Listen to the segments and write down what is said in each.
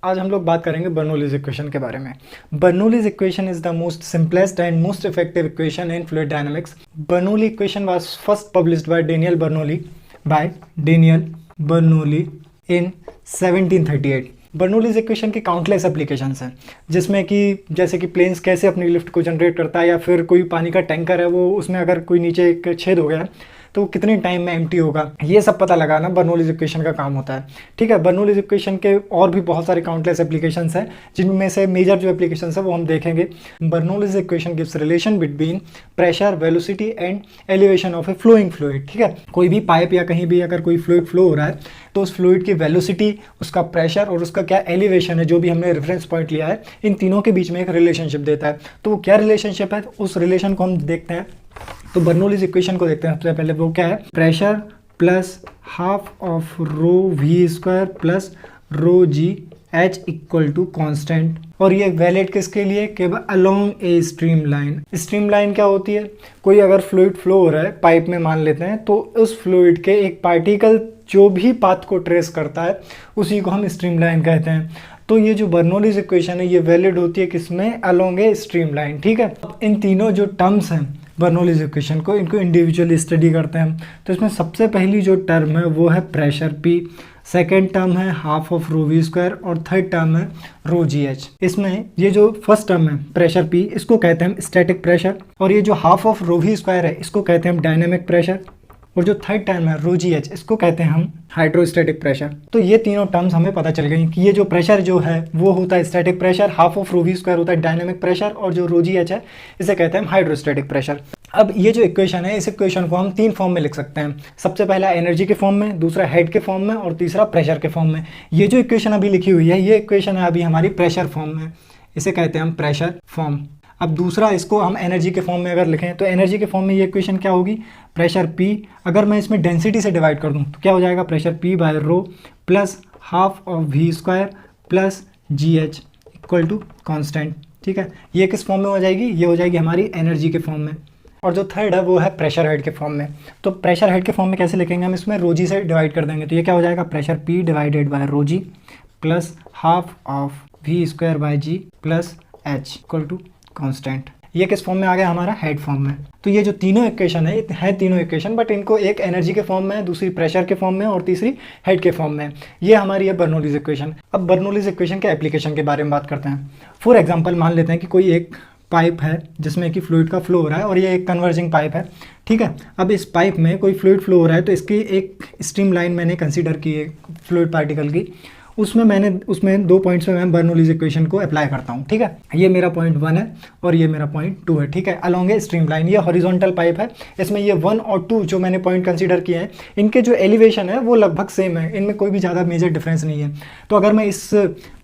आज हम लोग बात करेंगे बर्नौलीज इक्वेशन के बारे में। Bernoulli's equation is the most simplest and most effective equation in fluid dynamics. Bernoulli equation was first published by Daniel Bernoulli in 1738। Bernoulli's equation की काउंटलेस एप्लीकेशंस हैं, जिसमें कि जैसे कि प्लेन्स कैसे अपनी लिफ्ट को जनरेट करता है, या फिर कोई पानी का टैंकर है वो उसमें अगर कोई नीचे एक छेद हो गया तो कितने टाइम में एम्प्टी होगा, ये सब पता लगाना बर्नौलीज इक्वेशन का काम होता है। ठीक है, बर्नौलीज इक्वेशन के और भी बहुत सारे काउंटलेस एप्लीकेशंस हैं, जिनमें से मेजर जो एप्लीकेशंस है वो हम देखेंगे। Bernoulli's equation gives relation between pressure, velocity and elevation of a flowing fluid. ठीक है, कोई भी पाइप या कहीं भी अगर कोई फ्लूइड फ्लो हो रहा है तो उस फ्लूइड की वेलोसिटी, उसका प्रेशर और उसका क्या एलिवेशन है, जो भी हमने रेफरेंस पॉइंट लिया है, इन तीनों के बीच में एक रिलेशनशिप देता है। तो वो क्या रिलेशनशिप है, उस रिलेशन को हम देखते हैं। तो बर्नौलीज इक्वेशन को देखते हैं। सबसे पहले वो क्या है, pressure plus half of rho V square plus rho G H equal to constant. और ये वैलिड किसके लिए, केवल along a streamline. Streamline क्या होती है, कोई अगर फ्लूइड फ्लो हो रहा है पाइप में मान लेते हैं, तो उस फ्लूइड के एक पार्टिकल जो भी पाथ को ट्रेस करता है उसी को हम स्ट्रीम लाइन कहते हैं। तो ये जो बर्नौलीज इक्वेशन है ये वैलिड होती है किसमें, अलोंग ए स्ट्रीम लाइन। ठीक है, इन तीनों जो टर्म्स हैं बर्नौलीज इक्वेशन को, इनको इंडिविजुअली स्टडी करते हैं। तो इसमें सबसे पहली जो टर्म है वो है प्रेशर P, सेकेंड टर्म है half of rho V square और थर्ड टर्म है रो जी एच। इसमें ये जो फर्स्ट टर्म है प्रेशर P, इसको कहते हैं हम स्टैटिक प्रेशर, और ये जो half of rho V square है इसको कहते हैं हम डायनेमिक प्रेशर, और जो थर्ड टर्म है रो जी एच इसको कहते हैं हम हाइड्रोस्टैटिक प्रेशर। तो ये तीनों टर्म्स हमें पता चल गई कि ये जो प्रेशर जो है वो होता है static pressure, half of rho V square होता है डायनेमिक प्रेशर, और जो रो जी एच है इसे कहते हैं हम हाइड्रोस्टैटिक प्रेशर। अब ये जो इक्वेशन है, इस इक्वेशन को हम तीन फॉर्म में लिख सकते हैं। सबसे पहला एनर्जी के फॉर्म में, दूसरा हेड के फॉर्म में, और तीसरा प्रेशर के फॉर्म में। ये जो इक्वेशन अभी लिखी हुई है ये इक्वेशन है अभी हमारी प्रेशर फॉर्म में, इसे कहते हैं हम प्रेशर फॉर्म। अब दूसरा इसको हम एनर्जी के फॉर्म में अगर लिखें तो एनर्जी के फॉर्म में ये इक्वेशन क्या होगी, प्रेशर P अगर मैं इसमें डेंसिटी से डिवाइड कर दूं तो क्या हो जाएगा, pressure P by rho plus half of V square plus G H equal to constant. ठीक है, ये किस फॉर्म में हो जाएगी, ये हो जाएगी हमारी एनर्जी के फॉर्म में। और जो थर्ड है वो है प्रेशर हेड के फॉर्म में। तो प्रेशर हेड के फॉर्म में कैसे लिखेंगे, हम इसमें रो जी से डिवाइड कर देंगे, तो ये क्या हो जाएगा, pressure P divided by rho G plus half of V square by G plus H equal to constant. ये किस फॉर्म में आ गया, हमारा हेड फॉर्म में। तो ये जो तीनों इक्वेशन है तीनों इक्वेशन, बट इनको एक एनर्जी के फॉर्म में, दूसरी प्रेशर के फॉर्म में और तीसरी हेड के फॉर्म में। ये हमारी है बर्नौलीज इक्वेशन। अब बर्नौलीज इक्वेशन के एप्लीकेशन के बारे में बात करते हैं। फॉर एग्जांपल मान लेते हैं कि कोई एक पाइप है जिसमें कि फ्लूइड का फ्लो हो रहा है, और ये एक कन्वर्जिंग पाइप है। ठीक है, अब इस पाइप में कोई फ्लूइड फ्लो हो रहा है तो इसकी एक स्ट्रीम लाइन मैंने कंसीडर की है फ्लूइड पार्टिकल की, उसमें 2 पॉइंट्स में मैं बर्नौलीज इक्वेशन को अप्लाई करता हूँ। ठीक है, ये मेरा पॉइंट 1 है और ये मेरा पॉइंट 2 है। ठीक है, अलोंग ए स्ट्रीम लाइन, ये हॉरिजॉन्टल पाइप है, इसमें ये 1 और 2 जो मैंने पॉइंट कंसीडर किए हैं, इनके जो एलिवेशन है वो लगभग सेम है, इनमें कोई भी ज़्यादा मेजर डिफरेंस नहीं है। तो अगर मैं इस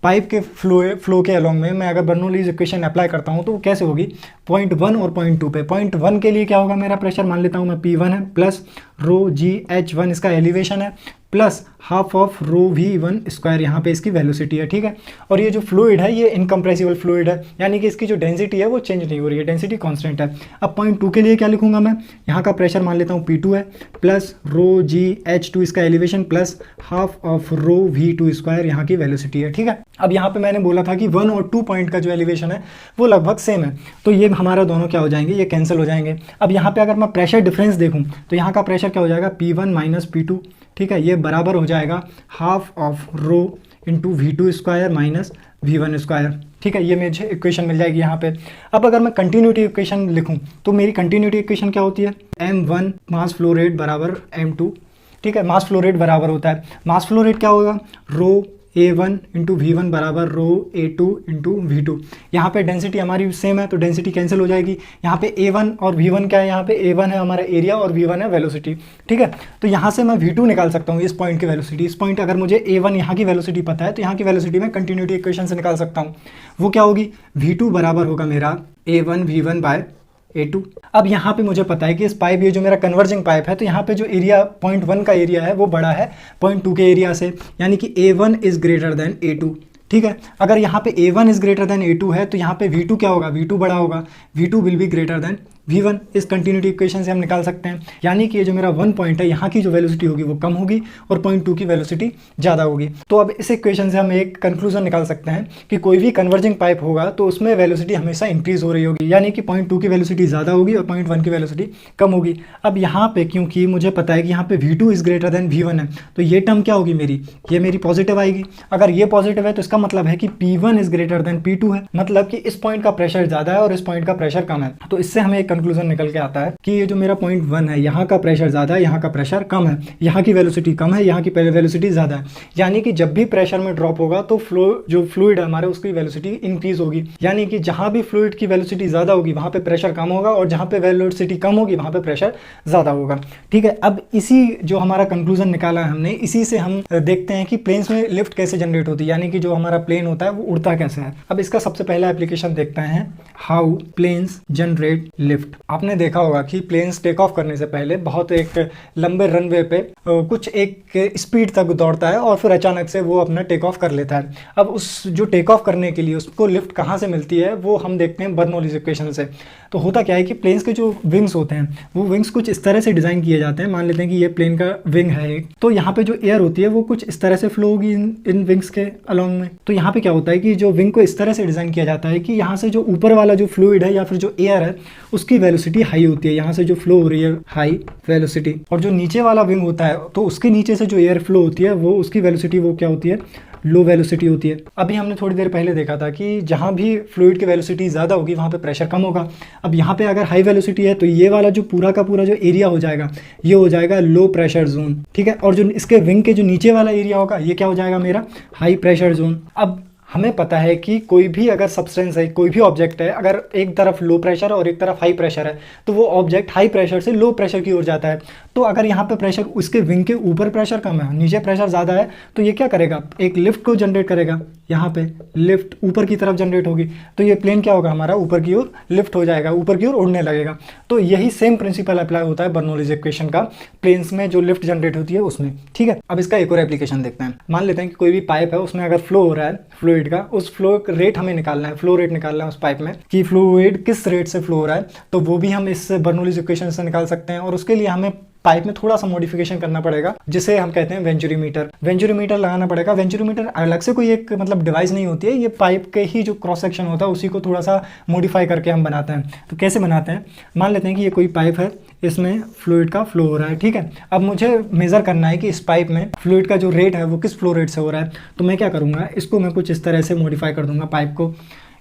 पाइप के फ्लो के अलोंग में मैं अगर बर्नौलीज इक्वेशन अप्लाई करता हूँ तो वो कैसे होगी, पॉइंट 1 और पॉइंट 2 पे। पॉइंट 1 के लिए क्या होगा, मेरा प्रेशर मान लेता हूँ मैं P1 है, प्लस रो जी एच 1 इसका एलिवेशन है, plus half of rho V one square यहाँ पे इसकी वेलोसिटी है। ठीक है, और ये जो फ्लूइड है ये इनकम्प्रेसिबल फ्लूइड है, यानी कि इसकी जो डेंसिटी है वो चेंज नहीं हो रही है, डेंसिटी कांस्टेंट है। अब पॉइंट 2 के लिए क्या लिखूंगा मैं, यहाँ का प्रेशर मान लेता हूँ P2 है, प्लस रो जी एच 2 इसका elevation, plus half of rho V two square यहाँ की वेलोसिटी है। ठीक है, अब यहाँ पे मैंने बोला था कि 1 और 2 पॉइंट का जो एलिवेशन है वो लगभग सेम है, तो ये हमारा दोनों क्या हो जाएंगे, ये कैंसिल हो जाएंगे। अब यहाँ पे अगर मैं प्रेशर डिफरेंस देखूँ तो यहाँ का प्रेशर क्या हो जाएगा, P1 माइनस P2। ठीक है, ये बराबर हो जाएगा half of rho into V two square minus V1 square. ठीक है, ये मुझे इक्वेशन मिल जाएगी यहाँ पे। अब अगर मैं कंटिन्यूटी इक्वेशन लिखूँ तो मेरी कंटिन्यूटी इक्वेशन क्या होती है, M1 मास फ्लो रेट बराबर M2। ठीक है, मास फ्लो रेट बराबर होता है, मास फ्लो रेट क्या होगा, रो A1 इंटू V1 बराबर रो A2 इंटू V2। यहाँ पे डेंसिटी हमारी सेम है तो डेंसिटी कैंसिल हो जाएगी। यहाँ पे A1 और V1 क्या है, यहाँ पे A1 है हमारा एरिया और V1 है वेलोसिटी। ठीक है, तो यहाँ से मैं V2 निकाल सकता हूँ, इस पॉइंट की वेलोसिटी। इस पॉइंट अगर मुझे A1 यहाँ की वेलोसिटी पता है तो यहाँ की वेलोसिटी मैं कंटिन्यूटी इक्वेशन से निकाल सकता हूँ। वो क्या होगी, V2 बराबर होगा मेरा A1 V1 बाय A2। अब यहाँ पे मुझे पता है कि इस पाइप, ये जो मेरा कन्वर्जिंग पाइप है, तो यहाँ पे जो एरिया पॉइंट 1 का एरिया है वो बड़ा है पॉइंट 2 के एरिया से, यानी कि A1 is greater than A2। ठीक है, अगर यहाँ पे A1 is greater than A2 है तो यहाँ पे V2 क्या होगा, V2 बड़ा होगा, V2 will be greater than V1 इस कंटिन्यूटी इक्वेशन से हम निकाल सकते हैं। यानी कि ये जो मेरा 1 पॉइंट है यहाँ की जो वेलोसिटी होगी वो कम होगी और पॉइंट 2 की वेलोसिटी ज़्यादा होगी। तो अब इस इक्वेशन से हम एक कंक्लूजन निकाल सकते हैं कि कोई भी कन्वर्जिंग पाइप होगा तो उसमें वेलोसिटी हमेशा इंक्रीज हो रही होगी, यानी कि पॉइंट 2 की वेलोसिटी ज़्यादा होगी और पॉइंट 1 की वेलोसिटी कम होगी। अब यहाँ पे क्योंकि मुझे पता है कि यहाँ पे V2 is greater than V1 है, तो ये टर्म क्या होगी मेरी, ये मेरी पॉजिटिव आएगी। अगर ये पॉजिटिव है तो इसका मतलब है कि P1 is greater than P2 है, मतलब कि इस पॉइंट का प्रेशर ज़्यादा है और इस पॉइंट का प्रेशर कम है। तो इससे हमें एक कंक्लूजन निकल के आता है कि ये जो मेरा पॉइंट 1 है यहाँ का प्रेशर ज़्यादा है, यहाँ का प्रेशर कम है, यहाँ की वेलोसिटी कम है, यहाँ की वेलोसिटी ज़्यादा है। यानी कि जब भी प्रेशर में ड्रॉप होगा तो जो फ्लूइड है हमारे उसकी वेलोसिटी इंक्रीज होगी। यानी कि जहाँ भी फ्लूइड की वेलोसिटी ज़्यादा होगी वहाँ पे प्रेशर कम होगा और जहाँ पे वेलोसिटी कम होगी वहाँ पे प्रेशर ज़्यादा होगा। ठीक है, अब इसी जो हमारा कंक्लूजन निकाला है हमने, इसी से हम देखते हैं कि प्लेन्स में लिफ्ट कैसे जनरेट होती है, यानी कि जो हमारा प्लेन होता है वो उड़ता कैसे है। अब इसका सबसे पहला एप्लीकेशन देखते हैं, हाउ प्लेन्स जनरेट लिफ्ट। आपने देखा होगा कि प्लेन्स टेक ऑफ करने से पहले बहुत एक लंबे रनवे पे कुछ एक स्पीड तक दौड़ता है और फिर अचानक से वो अपना टेक ऑफ कर लेता है। अब उस जो टेक ऑफ करने के लिए उसको लिफ्ट कहाँ से मिलती है वो हम देखते हैं बर्नौलीज इक्वेशन से। तो होता क्या है कि प्लेन्स के जो विंग्स होते हैं वो विंग्स कुछ इस तरह से डिज़ाइन किए जाते हैं। मान लेते हैं कि ये प्लेन का विंग है एक, तो यहाँ पे जो एयर होती है वो कुछ इस तरह से फ्लो होगी इन विंग्स के अलोंग में। तो यहाँ पे क्या होता है कि जो विंग को इस तरह से डिज़ाइन किया जाता है कि यहाँ से जो ऊपर वाला जो फ्लूइड है या फिर जो एयर है उसकी वेलोसिटी हाई होती है, यहाँ से जो फ्लो हो रही है हाई वेलोसिटी, और जो नीचे वाला विंग होता है तो उसके नीचे से जो एयर फ्लो होती है वो उसकी वेलोसिटी वो क्या होती है, लो वेलोसिटी होती है। अभी हमने थोड़ी देर पहले देखा था कि जहाँ भी फ्लूइड की वेलोसिटी ज़्यादा होगी वहाँ पे प्रेशर कम होगा। अब यहाँ पे अगर हाई वेलोसिटी है तो ये वाला जो पूरा का पूरा जो एरिया हो जाएगा ये हो जाएगा लो प्रेशर जोन। ठीक है, और जो इसके विंग के जो नीचे वाला एरिया होगा ये क्या हो जाएगा मेरा, हाई प्रेशर जोन। अब हमें पता है कि कोई भी अगर सब्सटेंस है, कोई भी ऑब्जेक्ट है, अगर एक तरफ लो प्रेशर और एक तरफ हाई प्रेशर है तो वो ऑब्जेक्ट हाई प्रेशर से लो प्रेशर की ओर जाता है। तो अगर यहाँ पे प्रेशर, उसके विंग के ऊपर प्रेशर कम है, नीचे प्रेशर ज़्यादा है, तो ये क्या करेगा, एक लिफ्ट को जनरेट करेगा। यहाँ पे लिफ्ट ऊपर की तरफ जनरेट होगी तो ये प्लेन क्या होगा हमारा, ऊपर की ओर लिफ्ट हो जाएगा, ऊपर की ओर उड़ने लगेगा। तो यही सेम प्रिंसिपल अप्लाई होता है बर्नौलीज इक्वेशन का प्लेन्स में जो लिफ्ट जनरेट होती है उसमें। ठीक है, अब इसका एक और एप्लीकेशन देखते हैं। मान लेते हैं कि कोई भी पाइप है, उसमें अगर फ्लो हो रहा है फ्लूइड का, उस फ्लो रेट हमें निकालना है, फ्लो रेट निकालना है उस पाइप में कि फ्लूइड किस रेट से फ्लो हो रहा है, तो वो भी हम इस बर्नौलीज इक्वेशन से निकाल सकते हैं। और उसके लिए हमें पाइप में थोड़ा सा मॉडिफिकेशन करना पड़ेगा जिसे हम कहते हैं वेंचुरीमीटर। वेंचुरीमीटर लगाना पड़ेगा। वेंचुरीमीटर अलग से कोई एक मतलब डिवाइस नहीं होती है, ये पाइप के ही जो क्रॉस सेक्शन होता है उसी को थोड़ा सा मॉडिफाई करके हम बनाते हैं। तो कैसे बनाते हैं, मान लेते हैं कि ये कोई पाइप है, इसमें फ्लूइड का फ्लो हो रहा है। ठीक है, अब मुझे मेज़र करना है कि इस पाइप में फ्लूइड का जो रेट है वो किस फ्लो रेट से हो रहा है। तो मैं क्या करूँगा, इसको मैं कुछ इस तरह से मॉडिफाई कर दूंगा पाइप को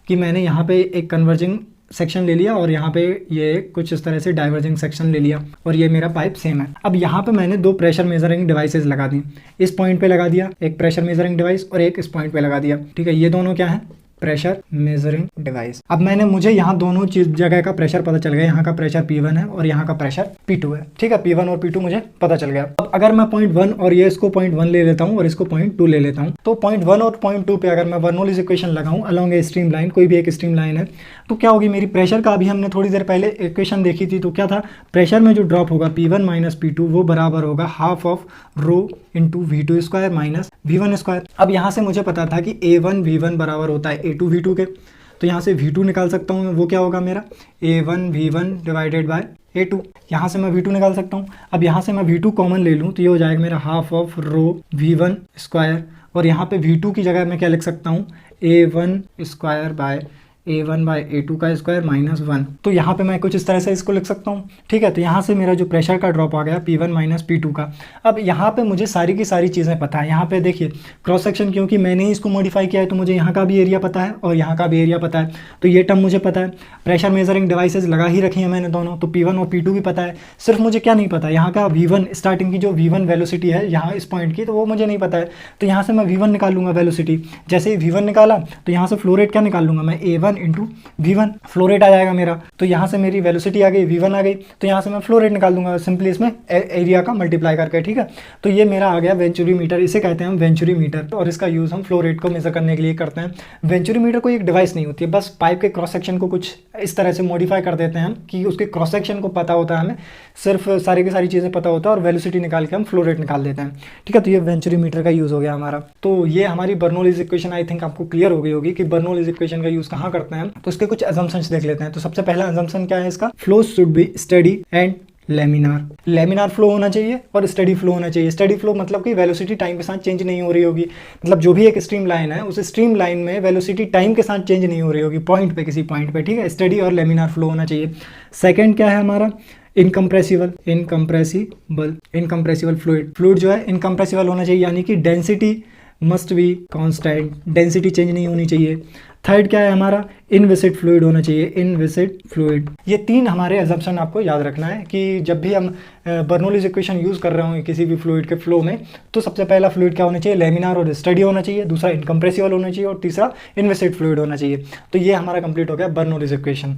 कि मैंने यहाँ पे एक कन्वर्जिंग सेक्शन ले लिया और यहाँ पे ये कुछ इस तरह से डाइवर्जिंग सेक्शन ले लिया और ये मेरा पाइप सेम है। अब यहाँ पे मैंने दो प्रेशर मेजरिंग डिवाइसेस लगा दी। इस पॉइंट पे लगा दिया एक प्रेशर मेजरिंग डिवाइस और एक इस पॉइंट पे लगा दिया। ठीक है, ये दोनों क्या है, प्रेशर मेजरिंग डिवाइस। अब मुझे यहाँ दोनों जगह का प्रेशर पता चल गया, यहाँ का प्रेशर P1 है और यहाँ का प्रेशर P2 है। ठीक है, P1 और P2 मुझे पता चल गया। अब अगर मैं पॉइंट 1 और ये इसको पॉइंट 1 ले लेता हूँ और इसको पॉइंट 2 ले लेता हूँ, तो पॉइंट 1 और पॉइंट 2 पे अगर मैं बर्नौलीज इक्वेशन लगाऊं अलोंग ए स्ट्रीम लाइन, कोई भी एक स्ट्रीम लाइन है, तो क्या होगी मेरी प्रेशर का, अभी हमने थोड़ी देर पहले इक्वेशन देखी थी, तो क्या था, प्रेशर में जो ड्रॉप होगा P1 माइनस P2 वो बराबर होगा half of rho into V2 square minus V1 square. अब यहाँ से मुझे पता था कि A1 V1 बराबर होता है A2 V2 के, तो यहाँ से V2 निकाल सकता हूँ मैं, वो क्या होगा मेरा A1 V1 divided by A2। यहाँ से मैं V2 निकाल सकता हूँ। अब यहाँ से मैं V2 कॉमन ले लूँ तो ये हो जाएगा मेरा half of row V1 square, और यहाँ पे V2 की जगह मैं क्या लिख सकता हूँ, A1 square by A1 by A2 का स्क्वायर माइनस 1। तो यहाँ पे मैं कुछ इस तरह से इसको लिख सकता हूँ। ठीक है, तो यहाँ से मेरा जो प्रेशर का ड्रॉप आ गया P1 माइनस P2 का। अब यहाँ पे मुझे सारी की सारी चीज़ें पता है। यहाँ पे देखिए क्रॉस सेक्शन, क्योंकि मैंने ही इसको मॉडिफाई किया है तो मुझे यहाँ का भी एरिया पता है और यहाँ का भी एरिया पता है, तो ये टर्म मुझे पता है। प्रेशर मेजरिंग डिवाइसेज लगा ही रखी है मैंने दोनों, तो P1 और P2 भी पता है। सिर्फ मुझे क्या नहीं पता, यहाँ का V1 स्टार्टिंग की जो V1 वेलोसिटी है यहाँ इस पॉइंट की, तो वो मुझे नहीं पता है। तो यहाँ से मैं V1 निकाल लूँगा वेलोसिटी। जैसे ही V1 निकाला तो यहाँ से फ्लो रेट क्या निकाल लूँगा मैं, A1 into V1 flow rate आ जाएगा मेरा। तो यहाँ से मेरी वेलोसिटी आ गई, V1 आ गई, तो यहाँ से मैं फ्लो रेट निकाल दूंगा सिंपली इसमें एरिया का मल्टीप्लाई करके। ठीक है, तो ये मेरा आ गया वेंचुरी मीटर, इसे कहते हैं हम वेंचुरी मीटर, और इसका यूज़ हम फ्लो रेट को मेजर करने के लिए करते हैं। वेंचुरी मीटर कोई एक डिवाइस नहीं होती है, बस पाइप के क्रॉस सेक्शन को कुछ इस तरह से मॉडिफाई कर देते हैं हम कि उसके क्रॉस सेक्शन को पता होता है हमें, सिर्फ सारी की सारी चीज़ें पता होता है और वेलोसिटी निकाल के हम फ्लो रेट निकाल देते हैं। ठीक है, तो ये वेंचुरी मीटर का यूज़ हो गया हमारा। तो ये हमारी बर्नौलीज इक्वेशन आई थिंक आपको क्लियर हो गई होगी कि बर्नौलीज इक्वेशन का यूज़ कहाँ करते हैं तो उसके कुछ अजम्पशंस देख लेते हैं। तो सबसे पहला अजम्पशन क्या है इसका, flow should be study and laminar flow होना चाहिए और स्टडी फ्लो होना चाहिए। स्टडी फ्लो मतलब कि वेलोसिटी टाइम के साथ चेंज नहीं हो रही होगी, मतलब जो भी एक स्ट्रीम लाइन है उस स्ट्रीम लाइन में वेलोसिटी टाइम के साथ चेंज नहीं हो रही होगी पॉइंट पे, किसी पॉइंट पे, ठीक है। स्टडी और लेमिनार फ्लो होना चाहिए। सेकंड क्या है हमारा, इनकम्प्रेसिबल फ्लूइड जो है इनकम्प्रेसिबल होना चाहिए, यानी कि density must be constant, density change नहीं होनी चाहिए। थर्ड क्या है हमारा, इनविसिड फ्लूइड होना चाहिए, इनविसिड फ्लूइड। ये 3 हमारे अजम्पशन आपको याद रखना है कि जब भी हम बर्नौलीज इक्वेशन यूज़ कर रहे होंगे किसी भी फ्लूइड के फ्लो में, तो सबसे पहला फ्लूइड क्या होना चाहिए, लेमिनार और स्टडी होना चाहिए, दूसरा इनकम्प्रेसिबल होना चाहिए और तीसरा इनविसिड फ्लूइड होना चाहिए। तो ये हमारा कंप्लीट हो गया बर्नौलीज इक्वेशन।